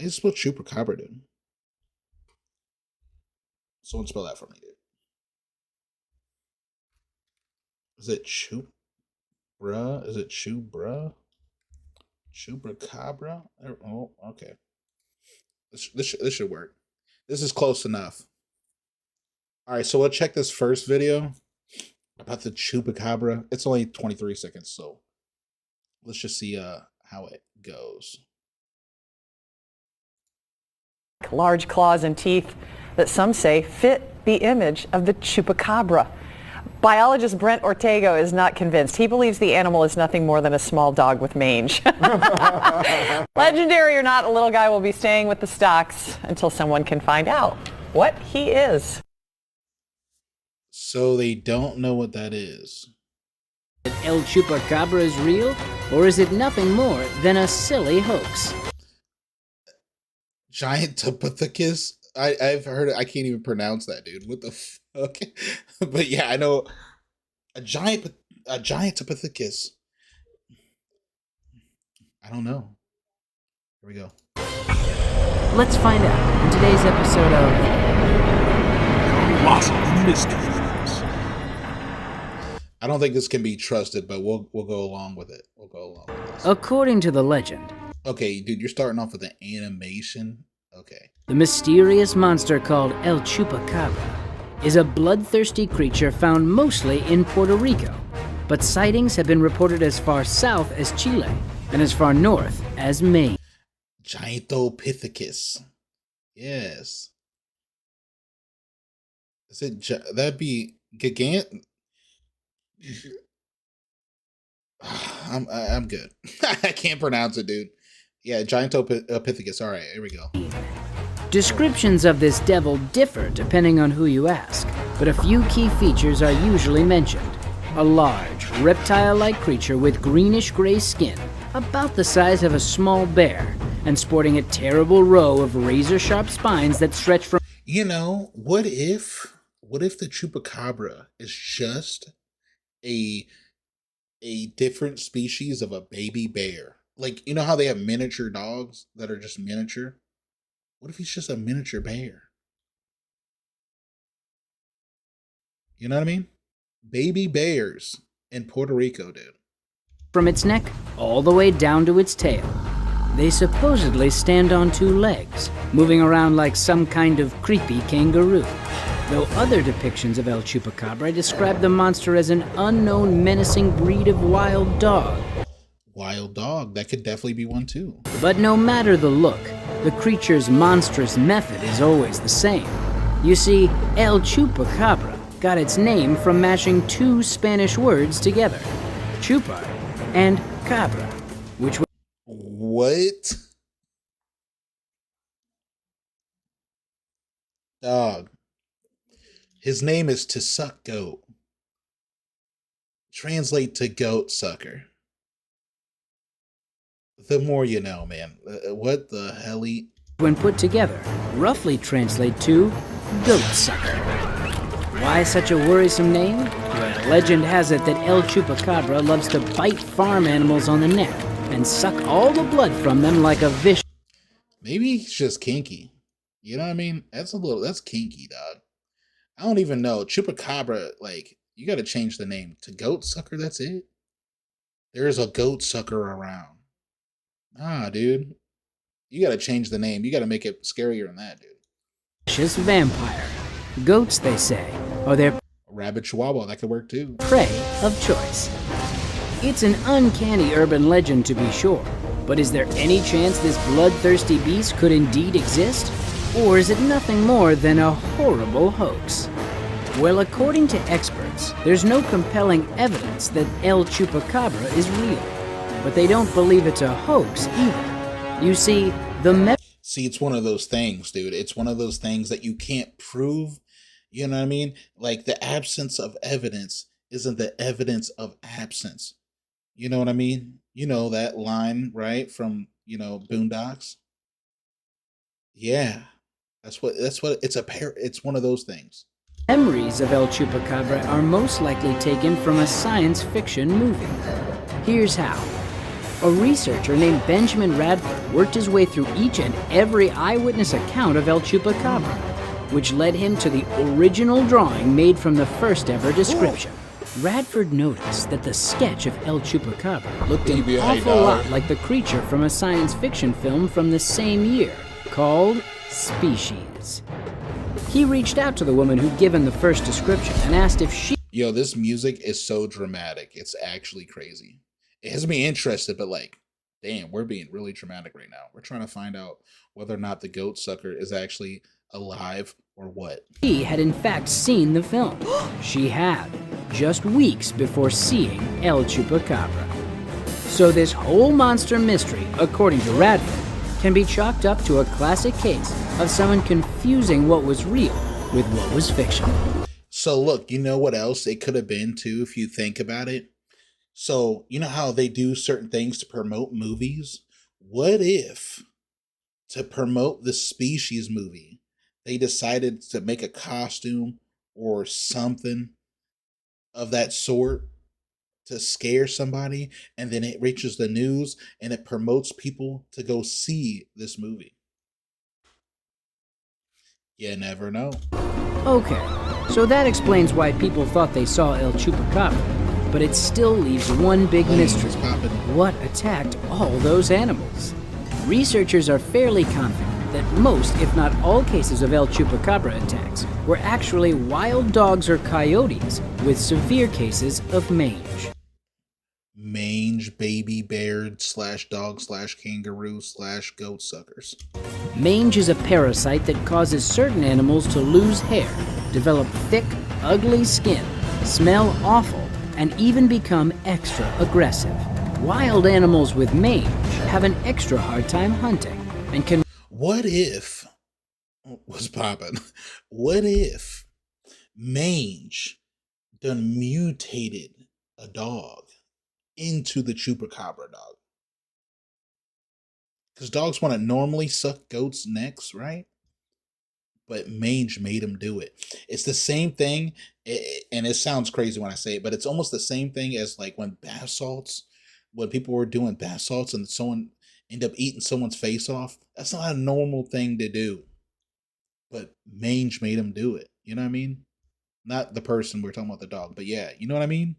I just spell chupacabra, dude. Someone spell that for me, dude. Is it chupra? Is it chubra? Chupacabra? Oh, okay. This should work. This is close enough. All right, so we'll check this first video about the chupacabra. It's only 23 seconds, so let's just see how it goes. Large claws and teeth that some say fit the image of the chupacabra. Biologist Brent Ortega is not convinced. He believes the animal is nothing more than a small dog with mange. Legendary or not, a little guy will be staying with the stocks until someone can find out what he is. So they don't know what that is. El Chupacabra is real, or is it nothing more than a silly hoax? Giant Topithecus? I've heard it. I can't even pronounce that, dude. What the fuck? But yeah, I know a giant Topithecus. I don't know. Here we go. Let's find out in today's episode of Colossal Mysteries. I don't think this can be trusted, but we'll go along with it. We'll go along with this. According to the legend, Okay, dude, you're starting off with an animation. Okay. the mysterious monster called El Chupacabra is a bloodthirsty creature found mostly in Puerto Rico, but sightings have been reported as far south as Chile and as far north as Maine. Gigantopithecus. Yes. Is it that'd be gigant? I'm good. I can't pronounce it, dude. Yeah, Gigantopithecus. All right, here we go. Descriptions of this devil differ depending on who you ask, but a few key features are usually mentioned. A large, reptile-like creature with greenish-gray skin, about the size of a small bear, and sporting a terrible row of razor-sharp spines that stretch from... You know, what if the chupacabra is just a different species of a baby bear? Like, you know how they have miniature dogs that are just miniature? What if he's just a miniature bear? You know what I mean? Baby bears in Puerto Rico, dude. From its neck all the way down to its tail. They supposedly stand on two legs, moving around like some kind of creepy kangaroo. Though other depictions of El Chupacabra describe the monster as an unknown menacing breed of wild dog. Wild dog, that could definitely be one too. But no matter the look, the creature's monstrous method is always the same. You see, El Chupacabra got its name from mashing two Spanish words together, chupa and cabra, which was... What? Dog. His name is to suck goat. Translate to goat sucker. The more you know, man. What the hell? When put together, roughly translate to goat sucker. Why such a worrisome name? Well, legend has it that El Chupacabra loves to bite farm animals on the neck and suck all the blood from them like a vicious... Maybe he's just kinky. You know what I mean? That's kinky, dog. I don't even know. Chupacabra, like, you gotta change the name to goat sucker, that's it? There's a goat sucker around. Nah, dude. You gotta change the name. You gotta make it scarier than that, dude. vicious vampire. Goats, they say, are their Rabbit chihuahua, that could work too. prey of choice. It's an uncanny urban legend to be sure, but is there any chance this bloodthirsty beast could indeed exist? Or is it nothing more than a horrible hoax? Well, according to experts, there's no compelling evidence that El Chupacabra is real, but they don't believe it's a hoax either. You see, See, it's one of those things, dude. It's one of those things that you can't prove. You know what I mean? Like, the absence of evidence isn't the evidence of absence. You know what I mean? You know that line, right? From, Boondocks. Yeah. That's what it's one of those things. memories of El Chupacabra are most likely taken from a science fiction movie. Here's how. A researcher named Benjamin Radford worked his way through each and every eyewitness account of El Chupacabra, which led him to the original drawing made from the first ever description. Radford noticed that the sketch of El Chupacabra looked an awful lot like the creature from a science fiction film from the same year, called Species. He reached out to the woman who'd given the first description and asked if she... Yo, this music is so dramatic. It's actually crazy. It has me interested, but like, damn, we're being really dramatic right now. We're trying to find out whether or not the goat sucker is actually alive or what. She had in fact seen the film. She had, just weeks before seeing El Chupacabra. So this whole monster mystery, according to Radford, can be chalked up to a classic case of someone confusing what was real with what was fictional. So look, you know what else it could have been too if you think about it? So you know how they do certain things to promote movies? What if, to promote the Species movie, they decided to make a costume or something of that sort to scare somebody, and then it reaches the news and it promotes people to go see this movie? You never know. Okay, so that explains why people thought they saw El Chupacabra, but it still leaves one big mystery. What attacked all those animals? Researchers are fairly confident that most, if not all, cases of El Chupacabra attacks were actually wild dogs or coyotes with severe cases of mange. Mange, baby bear / dog / kangaroo / goat suckers. Mange is a parasite that causes certain animals to lose hair, develop thick, ugly skin, smell awful, and even become extra aggressive. Wild animals with mange have an extra hard time hunting and can... What if, what's poppin'? What if mange done mutated a dog into the chupacabra dog? Because dogs want to normally suck goats' necks, right? But mange made them do it. It's the same thing, and it sounds crazy when I say it, but it's almost the same thing as like when bath salts, when people were doing bath salts and someone end up eating someone's face off. That's not a normal thing to do. But mange made them do it. You know what I mean? Not the person, we're talking about the dog, but yeah, you know what I mean?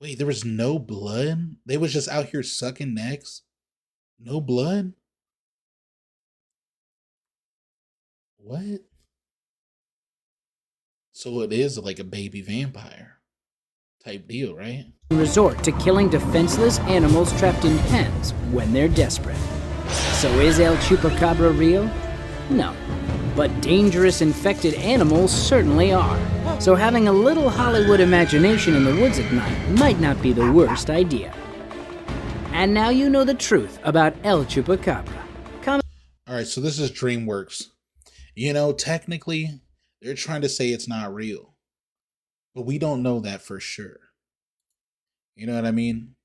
Wait, there was no blood? They was just out here sucking necks? No blood? What? So it is like a baby vampire type deal, right? Resort to killing defenseless animals trapped in pens when they're desperate. So is El Chupacabra real? No. But dangerous infected animals certainly are. So having a little Hollywood imagination in the woods at night might not be the worst idea. And now you know the truth about El Chupacabra. Alright, so this is DreamWorks. You know, technically, they're trying to say it's not real. But we don't know that for sure. You know what I mean?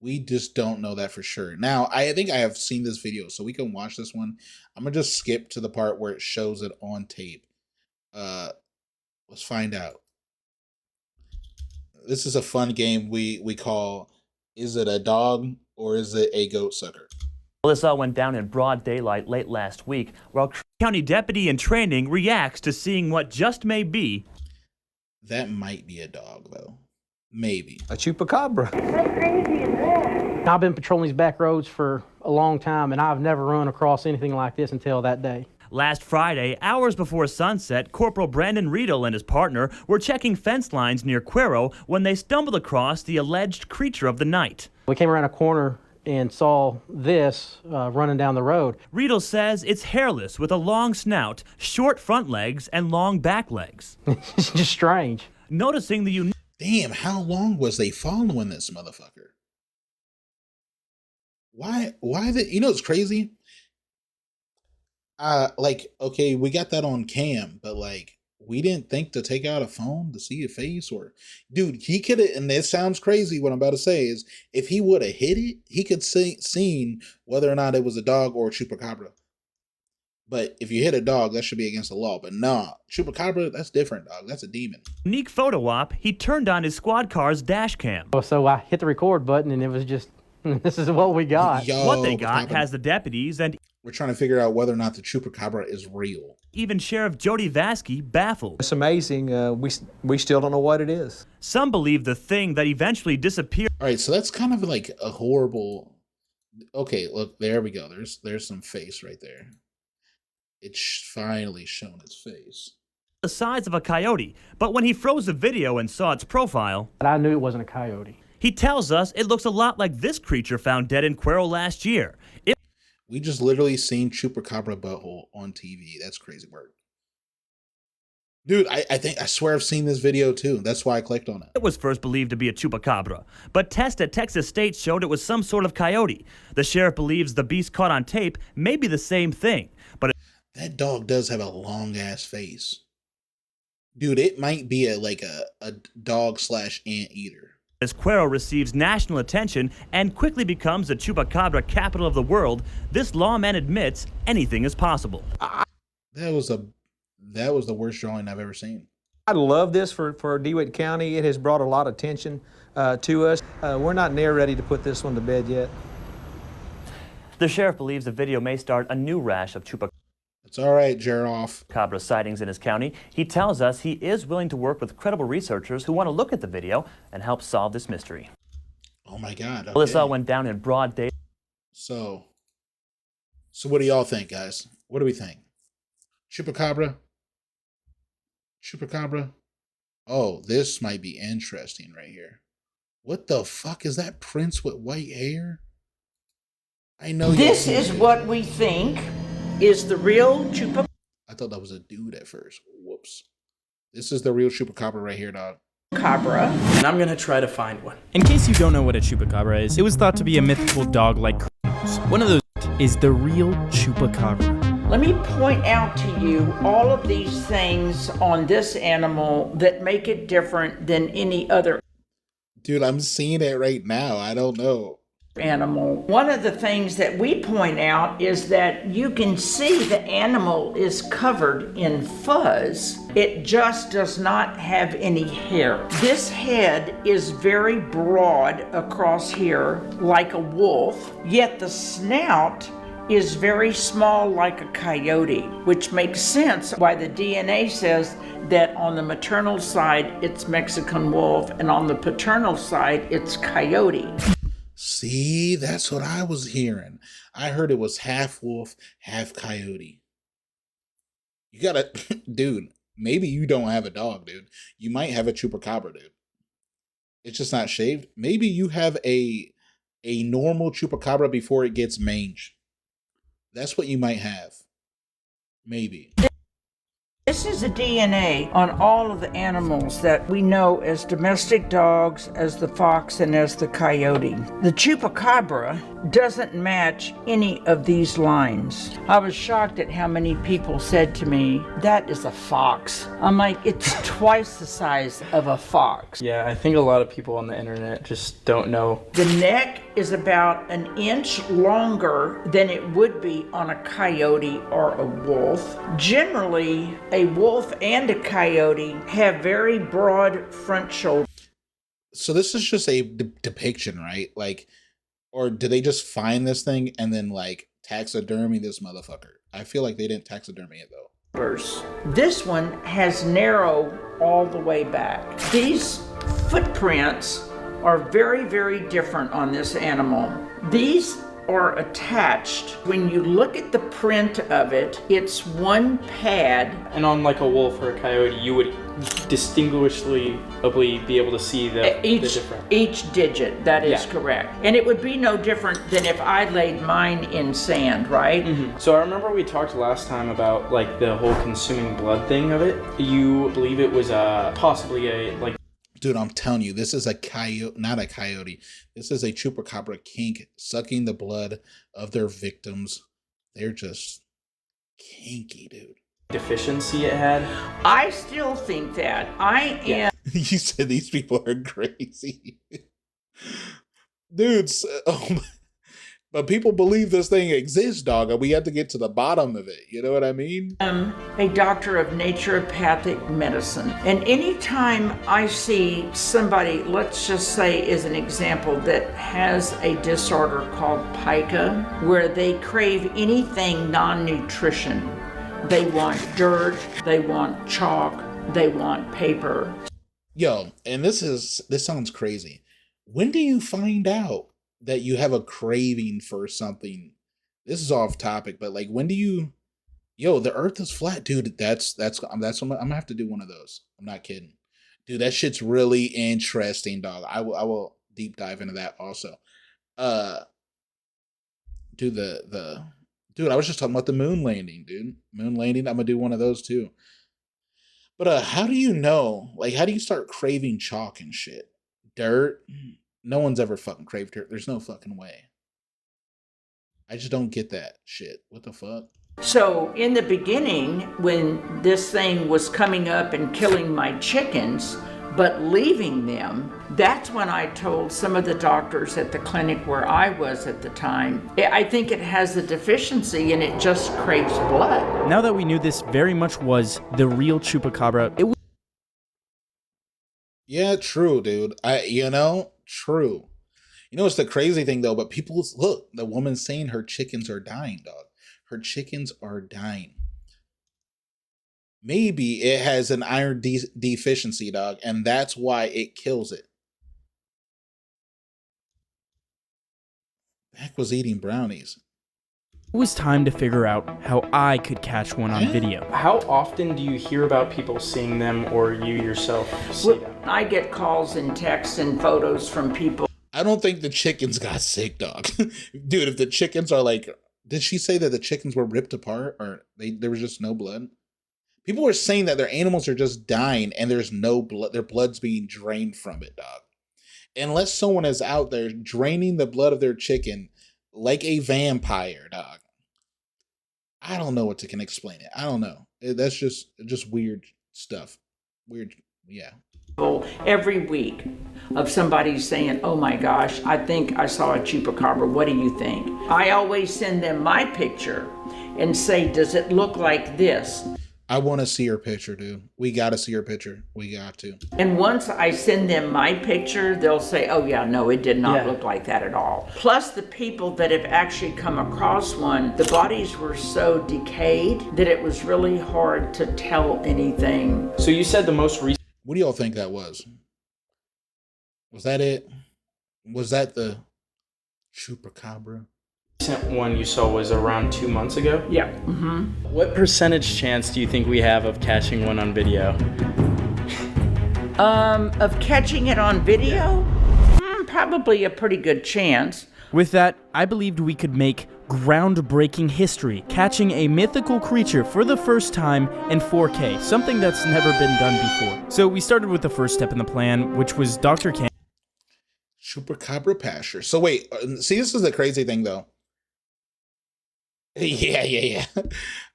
We just don't know that for sure. Now, I think I have seen this video, so we can watch this one. I'm going to just skip to the part where it shows it on tape. Let's find out. This is a fun game we call, is it a dog or is it a goat sucker? Well, this all went down in broad daylight late last week, while county deputy in training reacts to seeing what just may be. That might be a dog, though. Maybe. A chupacabra. How crazy is that? I've been patrolling these back roads for a long time, and I've never run across anything like this until that day. Last Friday, hours before sunset, Corporal Brandon Riedel and his partner were checking fence lines near Cuero when they stumbled across the alleged creature of the night. We came around a corner and saw this running down the road. Riedel says it's hairless with a long snout, short front legs, and long back legs. It's just strange. Noticing the unique... Damn, how long was they following this motherfucker? Why you know, it's crazy. Like, okay, we got that on cam, but like, we didn't think to take out a phone to see a face, or dude, he could have, and this sounds crazy what I'm about to say is, if he would have hit it, he could seen whether or not it was a dog or a chupacabra. But if you hit a dog, that should be against the law. But nah, chupacabra, that's different, dog. That's a demon. Unique photo op, he turned on his squad car's dash cam. So I hit the record button, and it was just, this is what we got. Yo, What they got has the deputies and we're trying to figure out whether or not the chupacabra is real. even Sheriff Jody Vasky baffled. It's amazing. We still don't know what it is. Some believe the thing that eventually disappeared All right, so that's kind of like a horrible. Okay, look, there we go. There's some face right there. It's finally shown its face. the size of a coyote, but when he froze the video and saw its profile, But I knew it wasn't a coyote. he tells us it looks a lot like this creature found dead in Cuero last year. We just literally seen chupacabra butthole on TV. That's crazy work. Dude, I swear I've seen this video too. That's why I clicked on it. It was first believed to be a chupacabra, but tests at Texas State showed it was some sort of coyote. The sheriff believes the beast caught on tape may be the same thing, but That dog does have a long ass face. Dude, it might be a dog / anteater. as Cuero receives national attention and quickly becomes the chupacabra capital of the world, this lawman admits anything is possible. That was the worst drawing I've ever seen. I love this for DeWitt County. It has brought a lot of attention to us. We're not near ready to put this one to bed yet. The sheriff believes the video may start a new rash of chupacabra It's all right, Jaroff. sightings in his county. He tells us he is willing to work with credible researchers who want to look at the video and help solve this mystery. Oh my God. Okay. Well, this all went down in broad day. So what do y'all think, guys? What do we think? Chupacabra? Chupacabra? Oh, this might be interesting right here. What the fuck is that prince with white hair? I know This is what we think is the real chupacabra. I thought that was a dude at first. Whoops. This is the real chupacabra right here, dog. And I'm gonna try to find one. In case you don't know what a chupacabra is, it was thought to be a mythical dog-like creature. One of those is the real chupacabra. Let me point out to you all of these things on this animal that make it different than any other Dude, I'm seeing it right now. I don't know. animal. One of the things that we point out is that you can see the animal is covered in fuzz. It just does not have any hair. This head is very broad across here, like a wolf, yet the snout is very small like a coyote, which makes sense why the DNA says that on the maternal side it's Mexican wolf and on the paternal side it's coyote. See, that's what I was hearing. I heard it was half wolf, half coyote. You gotta, dude, maybe you don't have a dog, dude. You might have a chupacabra, dude. It's just not shaved. Maybe you have a normal chupacabra before it gets mange. That's what you might have. Maybe. This is the DNA on all of the animals that we know as domestic dogs, as the fox, and as the coyote. The chupacabra doesn't match any of these lines. I was shocked at how many people said to me, that is a fox. I'm like, it's twice the size of a fox. Yeah, I think a lot of people on the internet just don't know. The neck is about an inch longer than it would be on a coyote or a wolf. Generally, a wolf and a coyote have very broad front shoulders. So this is just a depiction, right? Like, or did they just find this thing and then like taxidermy this motherfucker? I feel like they didn't taxidermy it though. This one has narrow all the way back. These footprints are very, very different on this animal. These are attached. When you look at the print of it, it's one pad. And on like a wolf or a coyote, you would distinguishably be able to see the difference. Each digit, that is correct. And it would be no different than if I laid mine in sand, right? Mm-hmm. So I remember we talked last time about like the whole consuming blood thing of it. You believe it was possibly a like. Dude, I'm telling you, this is a coyote, not a coyote. This is a chupacabra kink sucking the blood of their victims. They're just kinky, dude. Deficiency it had. I still think that. I am. You said these people are crazy. Dudes, But people believe this thing exists, dog, and we have to get to the bottom of it. You know what I mean? A doctor of naturopathic medicine. And anytime I see somebody, let's just say as an example, that has a disorder called pica, where they crave anything non-nutrition. They want dirt, they want chalk, they want paper. Yo, and this sounds crazy. When do you find out that you have a craving for something? This is off topic, but like, when do you? Yo, the Earth is flat, dude. That's I'm gonna have to do one of those. I'm not kidding, dude. That shit's really interesting, dog. I will deep dive into that also. Dude, dude, I was just talking about the moon landing, dude. Moon landing. I'm gonna do one of those too. But how do you know? Like, how do you start craving chalk and shit? Dirt? No one's ever fucking craved dirt. There's no fucking way. I just don't get that shit. What the fuck? So in the beginning, when this thing was coming up and killing my chickens, but leaving them, that's when I told some of the doctors at the clinic where I was at the time, I think it has a deficiency and it just craves blood. Now that we knew this very much was the real chupacabra, it was... Yeah, true, dude. True. You know, it's the crazy thing though, but people, look, the woman's saying her chickens are dying, dog. Her chickens are dying. Maybe it has an iron deficiency, dog, and that's why it kills it. Beck was eating brownies. It was time to figure out how I could catch one on video. How often do you hear about people seeing them, or you yourself see them? I get calls and texts and photos from people. I don't think the chickens got sick, dog. Dude, if the chickens are like, did she say that the chickens were ripped apart, or there was just no blood? People are saying that their animals are just dying and there's no blood. Their blood's being drained from it, dog. Unless someone is out there draining the blood of their chicken like a vampire, dog. I don't know what to can explain it. I don't know. That's just weird stuff. Weird, yeah. Every week of somebody saying, oh my gosh, I think I saw a chupacabra. What do you think? I always send them my picture and say, does it look like this? I want to see her picture, dude. We got to see her picture. We got to. And once I send them my picture, they'll say, oh yeah, no, it did not look like that at all. Plus the people that have actually come across one, the bodies were so decayed that it was really hard to tell anything. So you said the most recent... What do y'all think that was? Was that it? Was that the chupacabra? one you saw was around 2 months ago? Yeah. Mm-hmm. What percentage chance do you think we have of catching one on video? Of catching it on video? Probably a pretty good chance. With that, I believed we could make groundbreaking history, catching a mythical creature for the first time in 4K, something that's never been done before. So we started with the first step in the plan, which was Dr. Can. Chupacabra pasture. So wait, see, this is the crazy thing though. Yeah.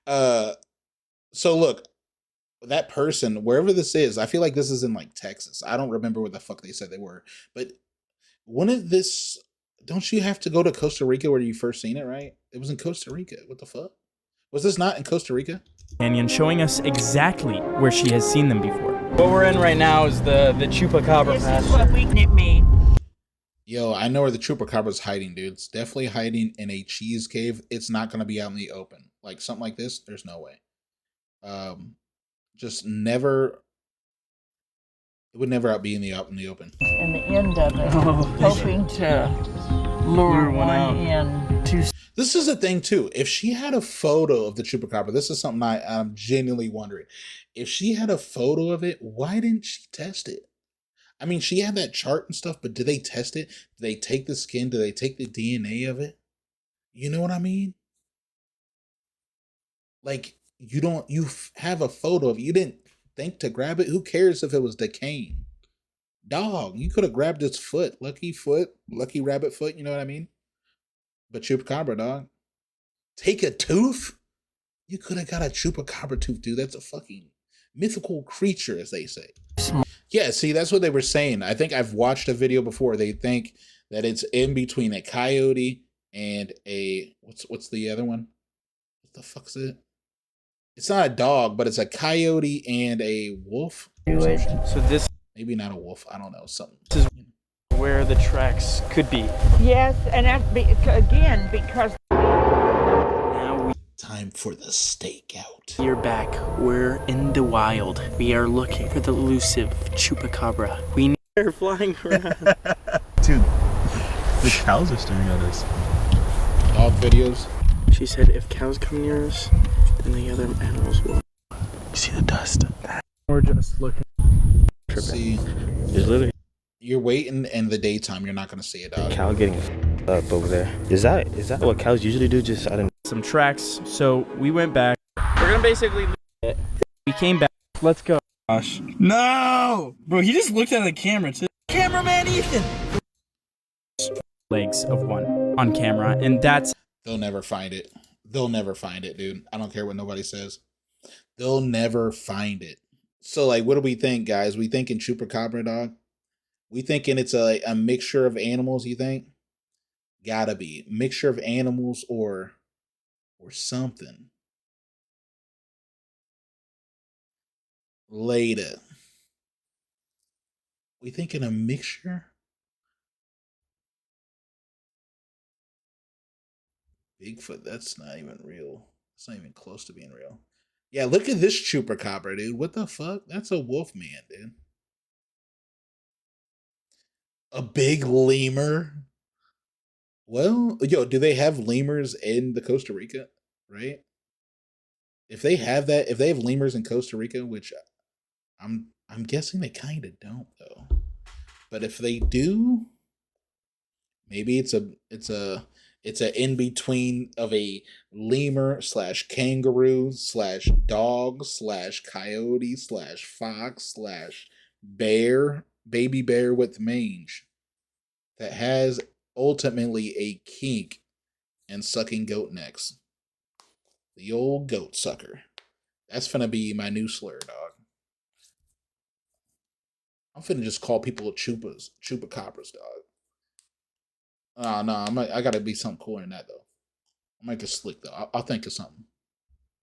So look, that person, wherever this is, I feel like this is in like Texas. I don't remember where the fuck they said they were, but when is this? Don't you have to go to Costa Rica where you first seen it, right? It was in Costa Rica. What the fuck? Was this not in Costa Rica? Canyon, showing us exactly where she has seen them before. What we're in right now is the chupacabra pasture. This is what we mean. Yo, I know where the chupacabra's hiding, dude. It's definitely hiding in a cheese cave. It's not gonna be out in the open. Like something like this, there's no way. Just never. It would never be out in the open. And the end of it, hoping to lure one in to. This is the thing too. If she had a photo of the chupacabra, this is something I'm genuinely wondering. If she had a photo of it, why didn't she test it? I mean, she had that chart and stuff, but did they test it? Did they take the skin? Did they take the DNA of it? You know what I mean? Like, you have a photo of it. You didn't think to grab it. Who cares if it was decaying? Dog, you could have grabbed its foot. Lucky rabbit foot, you know what I mean? But chupacabra, dog. Take a tooth? You could have got a chupacabra tooth, dude. That's a fucking mythical creature, as they say. Yeah, see, that's what they were saying. I think I've watched a video before. They think that it's in between a coyote and a what's the other one? What the fuck's it? It's not a dog, but it's a coyote and a wolf. So this Maybe not a wolf. I don't know. Something. is where the tracks could be. Yes, and again, because Now Time for the stakeout. we are back. We're in the wild. We are looking for the elusive chupacabra. We need her flying around. Dude, the cows are staring at us. Dog videos. She said if cows come near us, then the other animals will. You see the dust? We're just looking. See, There's literally you're waiting in the daytime. You're not gonna see a dog. a cow getting up over there. Is that what cows usually do? Just I don't. Some tracks, so we went back. We're gonna basically leave it. We came back. Let's go. Gosh. No! Bro, he just looked at the camera too. Cameraman Ethan! Legs of one on camera, and that's They'll never find it. They'll never find it, dude. I don't care what nobody says. They'll never find it. So, like, what do we think, guys? We thinking chupacabra, dog? We thinking it's a mixture of animals, you think? Gotta be. Mixture of animals or something. Later. We thinking a mixture? Bigfoot, that's not even real. It's not even close to being real. Yeah, look at this chupacabra, dude. What the fuck? That's a wolf man, dude. A big lemur? Well, yo, do they have lemurs in the Costa Rica? Right? If they have that, if they have lemurs in Costa Rica, which I'm guessing they kind of don't though. But if they do, maybe it's a in between of a lemur / kangaroo / dog / coyote / fox / bear, baby bear with mange that has ultimately a kink in sucking goat necks. The old goat sucker. That's finna be my new slur, dog. I'm finna just call people chupacabras, dog. Oh no, I gotta be something cooler than that though. I might get slick though. I'll think of something.